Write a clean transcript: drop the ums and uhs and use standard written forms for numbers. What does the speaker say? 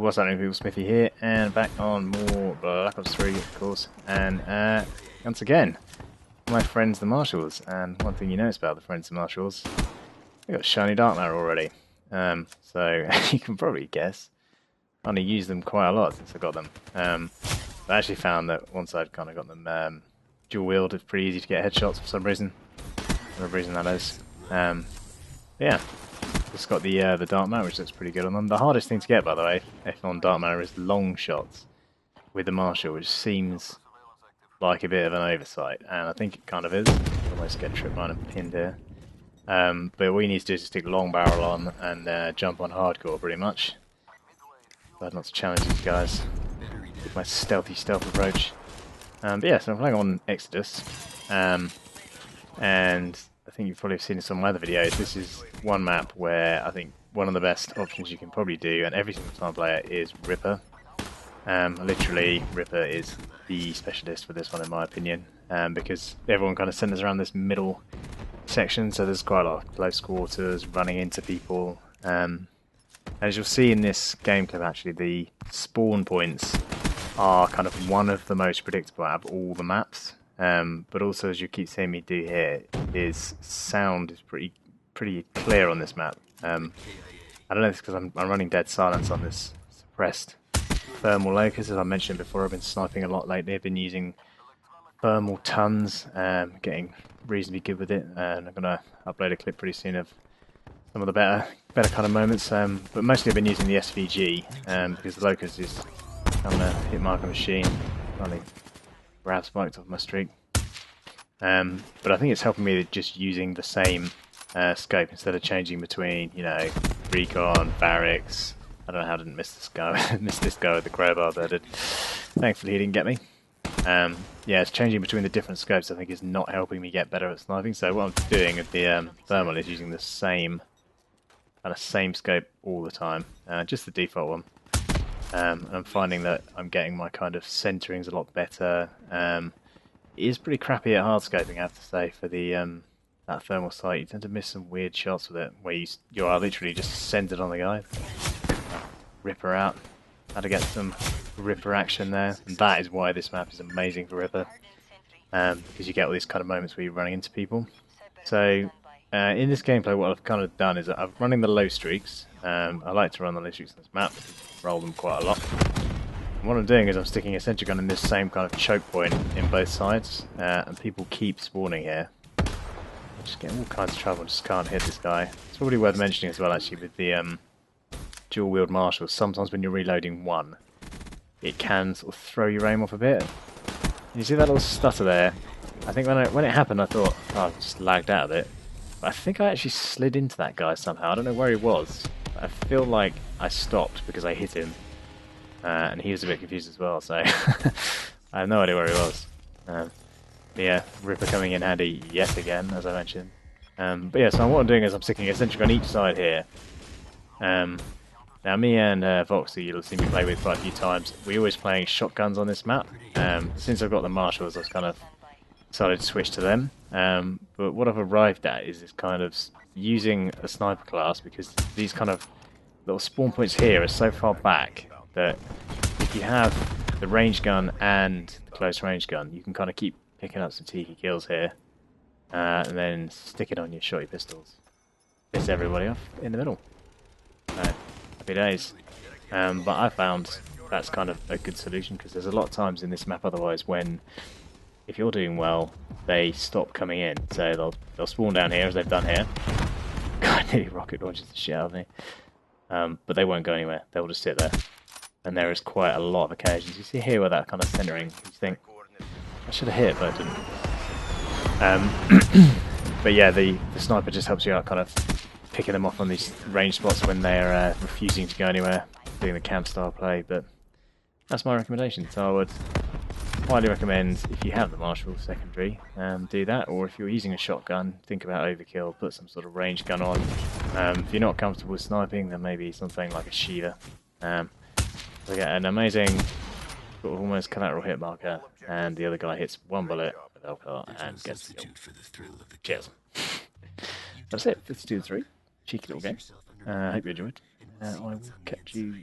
What's happening, people? Smffy here, and back on more Black Ops 3, of course. And once again, my friends the Marshals. And one thing you notice about the friends the Marshals, they got shiny dark matter already. So you can probably guess, I only used them quite a lot since I got them. I actually found that once I'd kind of got them dual wield, it's pretty easy to get headshots for some reason. Whatever reason that is. Yeah. It's got the dark matter, which looks pretty good on them. The hardest thing to get, by the way, if on dark matter, is long shots with the Marshal, which seems like a bit of an oversight, and I think it kind of is. Almost get trip mine and pinned here. But what you need to do is stick long barrel on and jump on hardcore, pretty much. But not to challenge these guys with my stealth approach. But yeah, so I'm playing on Exodus, and I think you've probably seen in some of my other videos, this is one map where I think one of the best options you can probably do, and every single time I play it, is Ripper. Literally, Ripper is the specialist for this one in my opinion, because everyone kind of centers around this middle section, so there's quite a lot of close quarters, running into people. As you'll see in this game clip, actually, the spawn points are kind of one of the most predictable out of all the maps. But also, as you keep seeing me do here, is sound is pretty clear on this map. I don't know if it's because I'm running dead silence on this suppressed Thermal Locus. As I mentioned before, I've been sniping a lot lately. I've been using thermal tons, getting reasonably good with it, and I'm gonna upload a clip pretty soon of some of the better kind of moments. But mostly I've been using the SVG because the Locus is kind of a hit marker machine. Finally grab spiked off my streak. But I think it's helping me just using the same scope instead of changing between, you know, recon, barracks. I don't know how I didn't miss this guy. Missed this guy with the crowbar, but I did. Thankfully he didn't get me. Yeah, it's changing between the different scopes. I think is not helping me get better at sniping. So what I'm doing with the thermal is using the same scope all the time, just the default one. And I'm finding that I'm getting my kind of centerings a lot better. It is pretty crappy at hardscoping, I have to say, for the that thermal sight. You tend to miss some weird shots with it, where you are literally just centered on the guy. Ripper out. Had to get some Ripper action there, and that is why this map is amazing for Ripper, because you get all these kind of moments where you're running into people. So in this gameplay, what I've kind of done is I'm running the low streaks. I like to run the low streaks on this map, roll them quite a lot. And what I'm doing is I'm sticking a sentry gun in this same kind of choke point in both sides, and people keep spawning here. I'm just getting all kinds of trouble, just can't hit this guy. It's probably worth mentioning as well, actually, with the dual wield Marshals. Sometimes when you're reloading one, it can sort of throw your aim off a bit. And you see that little stutter there? I think when it happened, I thought, oh, I've just lagged out a bit. But I think I actually slid into that guy somehow. I don't know where he was. I feel like I stopped because I hit him, and he was a bit confused as well, so I have no idea where he was. Yeah, Ripper coming in handy yet again, as I mentioned. But yeah, so what I'm doing is I'm sticking a sentry on each side here. Now me and Voxy, you'll see me play with quite a few times, we're always playing shotguns on this map. Since I've got the Marshals, I've kind of decided to switch to them. But what I've arrived at is this kind of using a sniper class, because these kind of little spawn points here are so far back that if you have the range gun and the close range gun, you can kind of keep picking up some cheeky kills here, and then stick it on your shotty pistols. Piss everybody off in the middle. Happy days. But I found that's kind of a good solution, because there's a lot of times in this map otherwise when, if you're doing well, they stop coming in. So they'll spawn down here, as they've done here. God, nearly rocket launches the shit out of me. But they won't go anywhere. They'll just sit there. And there is quite a lot of occasions. You see here where that kind of centering, you think, I should have hit, but I didn't. But yeah, the sniper just helps you out, kind of picking them off on these range spots when they're refusing to go anywhere, doing the camp style play. But that's my recommendation. So I would highly recommend, if you have the Marshal secondary, do that. Or if you're using a shotgun, think about overkill, put some sort of range gun on. If you're not comfortable with sniping, then maybe something like a Shiva. We get an amazing sort of almost collateral hit marker, and the other guy hits one bullet with Overclock and gets the kill. Cheers. That's it, 52-3. Cheeky little game. I hope you enjoyed. I will catch you